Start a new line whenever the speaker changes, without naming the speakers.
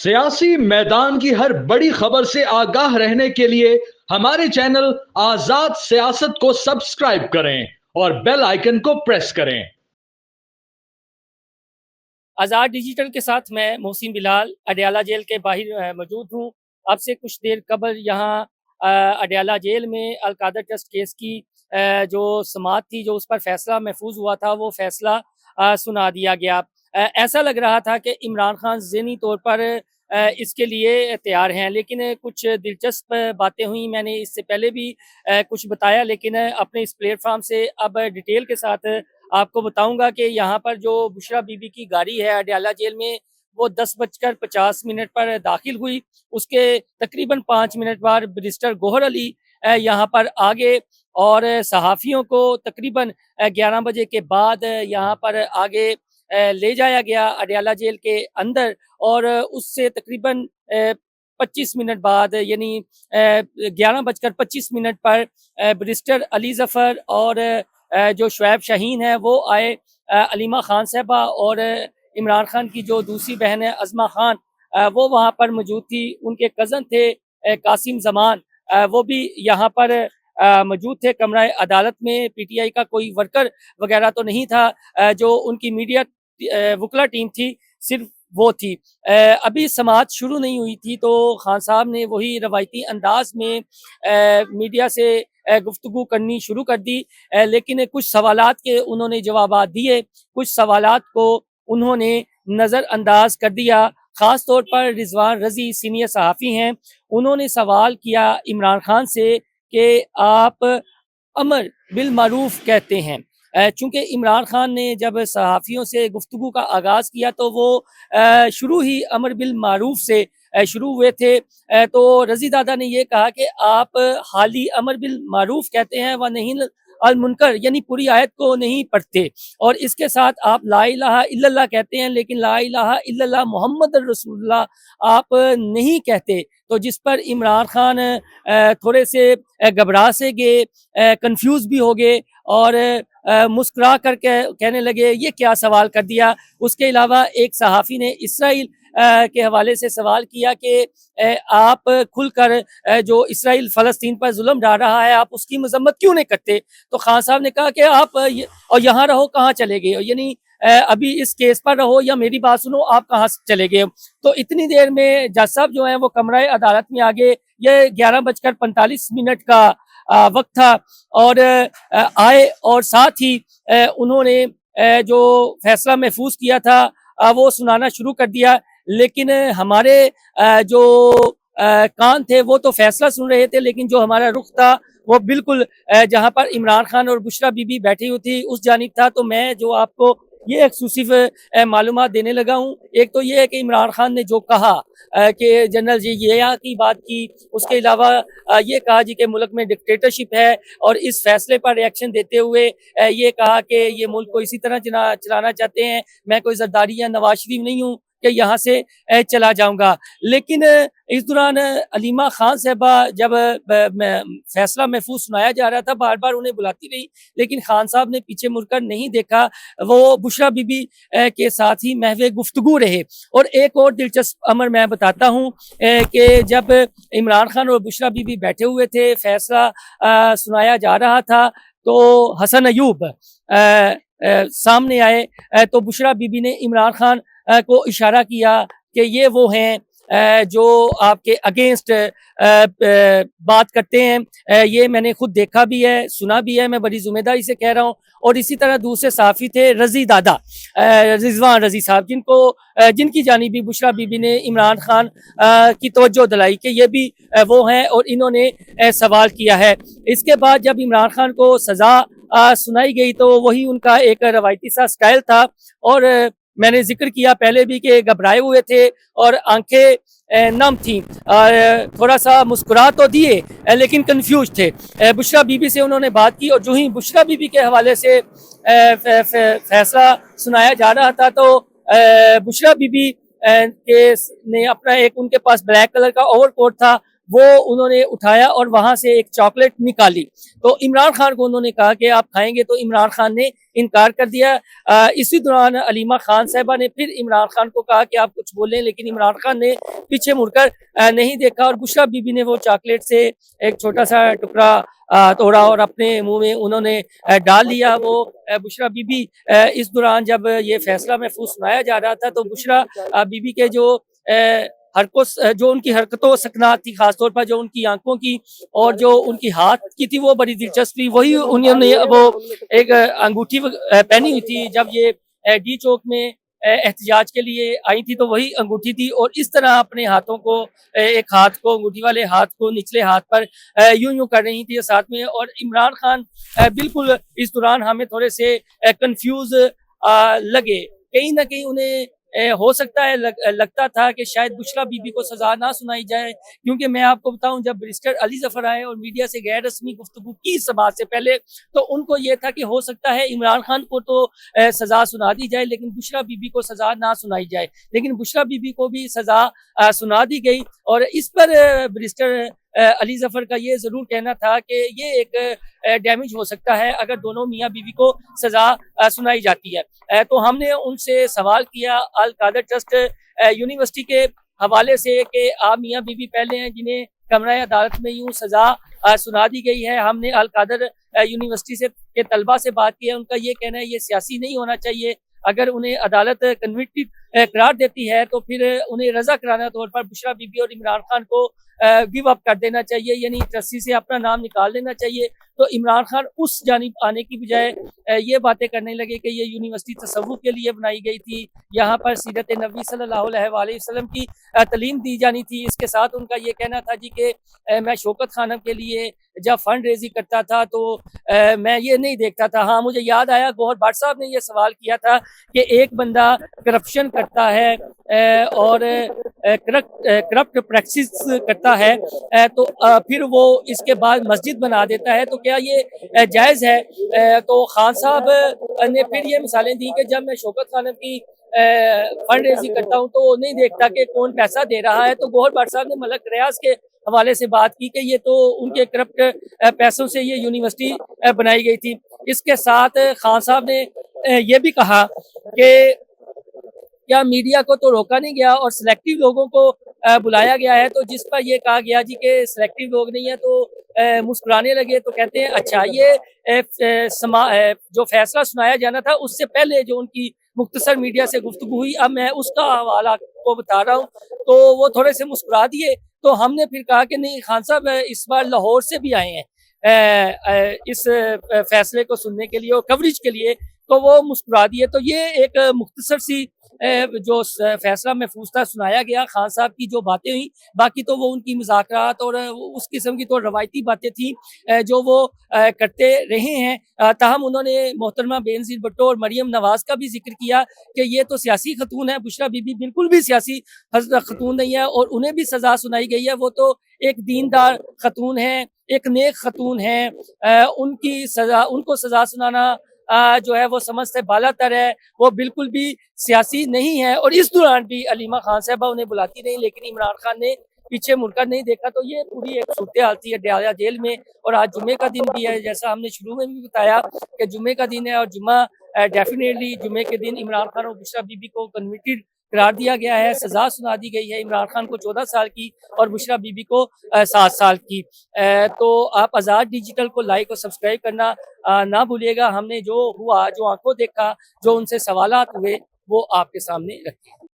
सियासी मैदान की हर बड़ी खबर से आगाह रहने के लिए हमारे चैनल आजाद सियासत को सब्सक्राइब करें और बेल आइकन को प्रेस करें।
आज़ाद डिजिटल के साथ मैं मोहसिन बिलाल अडयाला जेल के बाहर मौजूद हूँ। अब से कुछ देर कबल यहाँ अडयाला जेल में अलकादर ट्रस्ट केस की जो समाअत थी, जो उस पर फैसला महफूज हुआ था, वो फैसला सुना दिया गया। ऐसा लग रहा था कि इमरान खान ज़हनी तौर पर इसके लिए तैयार हैं, लेकिन कुछ दिलचस्प बातें हुई। मैंने इससे पहले भी कुछ बताया, लेकिन अपने इस प्लेटफॉर्म से अब डिटेल के साथ आपको बताऊंगा कि यहाँ पर जो बुशरा बीबी की गाड़ी है अडयाला जेल में, वो 10:50 पर दाखिल हुई। उसके तकरीबन 5 मिनट बाद बैरिस्टर गौहर अली यहाँ पर आ गए और सहाफ़ियों को तकरीबन 11 बजे के बाद यहाँ पर आगे ले जाया गया अडयाला जेल के अंदर। और उससे तकरीबन 25 मिनट बाद, यानी 11:25 पर बैरिस्टर अली ज़फ़र और जो शुएब शाहीन है वो आए। अलीमा खान साहबा और इमरान खान की जो दूसरी बहन है अज़मा खान, वो वहाँ पर मौजूद थी। उनके कज़न थे कासिम ज़मान, वो भी यहाँ पर मौजूद थे कमरा अदालत में। पीटीआई का कोई वर्कर वगैरह तो नहीं था, जो उनकी मीडिया वकला टीम थी सिर्फ वो थी। अभी समाअत शुरू नहीं हुई थी तो खान साहब ने वही रवायती अंदाज में मीडिया से गुफ्तगू करनी शुरू कर दी। लेकिन कुछ सवालात के उन्होंने जवाबात दिए, कुछ सवालात को उन्होंने नज़रअंदाज कर दिया। ख़ास तौर पर रिजवान रज़ी सीनियर सहाफ़ी हैं, उन्होंने सवाल किया इमरान खान से कि आप अमर बिल मारूफ कहते हैं। चूँकि इमरान खान ने जब सहाफ़ियों से गुफ्तगू का आगाज़ किया तो वो शुरू ही अमर बिल मारूफ से शुरू हुए थे। तो रज़ी दादा ने ये कहा कि आप हाली अमर बिल मारूफ कहते हैं व नहीं अल मुनकर, यानी पूरी आयत को नहीं पढ़ते। और इसके साथ आप ला इलाहा इल्लल्लाह कहते हैं, लेकिन ला इलाहा इल्लल्लाह मोहम्मद रसूलुल्लाह आप नहीं कहते। तो जिस पर इमरान खान थोड़े से घबरा से गए, कंफ्यूज भी हो गए और मुस्कुरा कर कहने लगे ये क्या सवाल कर दिया। उसके अलावा एक सहाफ़ी ने इसराइल के हवाले से सवाल किया कि आप खुलकर जो इसराइल फ़लस्तीन पर जुल्म डाल रहा है, आप उसकी मजम्मत क्यों नहीं करते। तो खान साहब ने कहा कि आप और यहाँ रहो, कहाँ चले गए हो, यानी अभी इस केस पर रहो या मेरी बात सुनो, आप कहाँ चले गए हो। तो इतनी देर में जज साहब जो है वो कमरा अदालत में आ गए। ये 11:45 का वक्त था और आए और साथ ही उन्होंने जो फैसला महफूज किया था वो सुनाना शुरू कर दिया। लेकिन हमारे जो कान थे वो तो फैसला सुन रहे थे, लेकिन जो हमारा रुख था वो बिल्कुल जहाँ पर इमरान खान और बुशरा बीबी बैठी हुई थी उस जानिब था। तो मैं जो आपको ये एक्सक्लूसिव मालूमात देने लगा हूँ। एक तो ये है कि इमरान खान ने जो कहा कि जनरल जी ये यहाँ की बात की, उसके अलावा ये कहा जी कि मुल्क में डिक्टेटरशिप है और इस फैसले पर रिएक्शन देते हुए ये कहा कि ये मुल्क को इसी तरह चलाना चाहते हैं। मैं कोई जरदारी या नवाज शरीफ नहीं हूँ कि यहाँ से चला जाऊँगा। लेकिन इस दौरान अलीमा खान साहबा जब फैसला महफूज सुनाया जा रहा था, बार बार उन्हें बुलाती रही, लेकिन खान साहब ने पीछे मुड़कर नहीं देखा। वो बुशरा बीबी के साथ ही महवे गुफ्तगू रहे। और एक और दिलचस्प अमर मैं बताता हूँ कि जब इमरान खान और बुशरा बीबी बैठे हुए थे, फैसला सुनाया जा रहा था, तो हसन अयूब सामने आए। तो बुशरा बीबी ने इमरान खान को इशारा किया कि ये वो हैं जो आपके अगेंस्ट बात करते हैं। ये मैंने खुद देखा भी है, सुना भी है, मैं बड़ी ज़िम्मेदारी से कह रहा हूँ। और इसी तरह दूसरे सहाफ़ी थे रज़ी दादा, रिजवान रज़ी साहब, जिनकी जानिबी बुशरा बीबी ने इमरान खान की तवज्जो दिलाई कि ये भी वो हैं और इन्होंने सवाल किया है। इसके बाद जब इमरान खान को सज़ा सुनाई गई तो वही उनका एक रवायती सा स्टाइल था। और मैंने जिक्र किया पहले भी कि घबराए हुए थे और आंखें नम थी और थोड़ा सा मुस्कुरा तो दिए लेकिन कंफ्यूज थे। बुशरा बीबी से उन्होंने बात की और जो ही बुशरा बीबी के हवाले से फैसला सुनाया जा रहा था तो बुशरा बीबी के ने अपना एक, उनके पास ब्लैक कलर का ओवरकोट था, वो उन्होंने उठाया और वहां से एक चॉकलेट निकाली। तो इमरान खान को उन्होंने कहा कि आप खाएंगे, तो इमरान खान ने इनकार कर दिया। इसी दौरान अलीमा खान साहबा ने फिर इमरान खान को कहा कि आप कुछ बोलें, लेकिन इमरान खान ने पीछे मुड़कर नहीं देखा और बुशरा बीबी ने वो चॉकलेट से एक छोटा सा टुकड़ा तोड़ा और अपने मुंह में उन्होंने डाल लिया। वो बुशरा बीबी इस दौरान जब ये फैसला महफूज सुनाया जा रहा था, तो बुशरा बीबी के जो उनकी हरकतों सकनात थी, खासतौर पर जो उनकी आंखों की और जो उनकी हाथ की थी, वो बड़ी दिलचस्प थी। वही उन्होंने वो एक अंगूठी पहनी हुई थी जब ये डी चौक में एहतजाज के लिए आई थी, तो वही अंगूठी थी। और इस तरह अपने हाथों को, एक हाथ को, अंगूठी वाले हाथ को निचले हाथ पर यूं यूं कर रही थी साथ में। और इमरान खान बिल्कुल इस दौरान हमें थोड़े से कंफ्यूज लगे। कहीं ना कहीं उन्हें हो सकता है लगता था कि शायद बुशरा बीबी को सजा ना सुनाई जाए, क्योंकि मैं आपको बताऊं, जब बैरिस्टर अली जफर आए और मीडिया से गैर रस्मी गुफ्तगू की इस बात से पहले, तो उनको ये था कि हो सकता है इमरान खान को तो सजा सुना दी जाए, लेकिन बुशरा बीबी को सजा ना सुनाई जाए। लेकिन बुशरा बीबी को भी सजा सुना दी गई। और इस पर बैरिस्टर अली जफर का ये जरूर कहना था कि ये एक डैमेज हो सकता है अगर दोनों मियाँ बीवी को सजा सुनाई जाती है। तो हमने उनसे सवाल किया अल कादर ट्रस्ट यूनिवर्सिटी के हवाले से कि आप मियाँ बीवी पहले हैं जिन्हें कमरा अदालत में यूं सजा सुना दी गई है। हमने अल कादर यूनिवर्सिटी से के तलबा से बात की है, उनका ये कहना है ये सियासी नहीं होना चाहिए। अगर उन्हें अदालत कन्विक्टेड करार देती है तो फिर उन्हें रजा कराना तौर पर बुशरा बीबी और इमरान खान को गिव अप कर देना चाहिए, यानी ट्रस्टी से अपना नाम निकाल देना चाहिए। तो इमरान खान उस जानिब आने की बजाय ये बातें करने लगे कि ये यूनिवर्सिटी तसव्वुफ के लिए बनाई गई थी, यहाँ पर सीरत नबी सल्लल्लाहु अलैहि वसल्लम की तालीम दी जानी थी। इसके साथ उनका ये कहना था जी कि मैं शौकत खानम के लिए जब फंड रेजिंग करता था तो मैं ये नहीं देखता था। हाँ, मुझे याद आया गौहर भट्ट साहब ने ये सवाल किया था कि एक बंदा करप्शन करता है और करप्ट प्रैक्टिस करता है तो फिर वो इसके बाद मस्जिद बना देता है, तो क्या ये जायज़ है? तो खान साहब ने फिर ये मिसालें दी कि जब मैं शौकत खानम की फंड रेजिंग करता हूँ तो नहीं देखता कि कौन पैसा दे रहा है। तो गौहर भट्ट साहब ने मलक रियाज के हवाले से बात की कि ये तो उनके करप्ट पैसों से ये यूनिवर्सिटी बनाई गई थी। इसके साथ खान साहब ने ये भी कहा कि क्या मीडिया को तो रोका नहीं गया और सिलेक्टिव लोगों को बुलाया गया है, तो जिस पर ये कहा गया जी कि सिलेक्टिव लोग नहीं है, तो मुस्कुराने लगे। तो कहते हैं अच्छा ये जो फैसला सुनाया जाना था उससे पहले जो उनकी मुख्तसर मीडिया से गुफ्तगू हुई, अब मैं उसका हवाला को बता रहा हूँ। तो वो थोड़े से मुस्कुरा दिए। तो हमने फिर कहा कि नहीं खान साहब इस बार लाहौर से भी आए हैं इस फैसले को सुनने के लिए और कवरेज के लिए, तो वो मुस्कुरा दिए। तो ये एक मुख्तसर सी जो फैसला महफूज था सुनाया गया। खान साहब की जो बातें हुई, बाकी तो वो उनकी मुज़ाकरात और उस किस्म की तो रवायती बातें थी जो वो करते रहे हैं। ताहम उन्होंने मोहतरमा बेनज़ीर भुट्टो और मरियम नवाज़ का भी जिक्र किया कि ये तो सियासी खतून है, बुशरा बीबी बिल्कुल भी सियासी खतून नहीं है और उन्हें भी सज़ा सुनाई गई है। वो तो एक दीनदार खतून है, एक नेक खतून है। उनको सज़ा सुनाना जो है वो समझ से बालातर है, वो बिल्कुल भी सियासी नहीं है। और इस दौरान भी अलीमा खान साहबा उन्हें बुलाती रही, लेकिन इमरान खान ने पीछे मुड़कर नहीं देखा। तो ये पूरी एक सूरत हाल थी अडयाला जेल में। और आज जुम्मे का दिन भी है, जैसा हमने शुरू में भी बताया कि जुम्मे का दिन है और जुम्मा डेफिनेटली जुम्मे के दिन इमरान खान और बुशरा बीबी को कन्विक्टेड करार दिया गया है, सजा सुना दी गई है। इमरान खान को 14 साल की और बुशरा बीबी को 7 साल की। तो आप आज़ाद डिजिटल को लाइक और सब्सक्राइब करना ना भूलिएगा। हमने जो हुआ, जो आंखों देखा, जो उनसे सवालात हुए, वो आपके सामने रखे।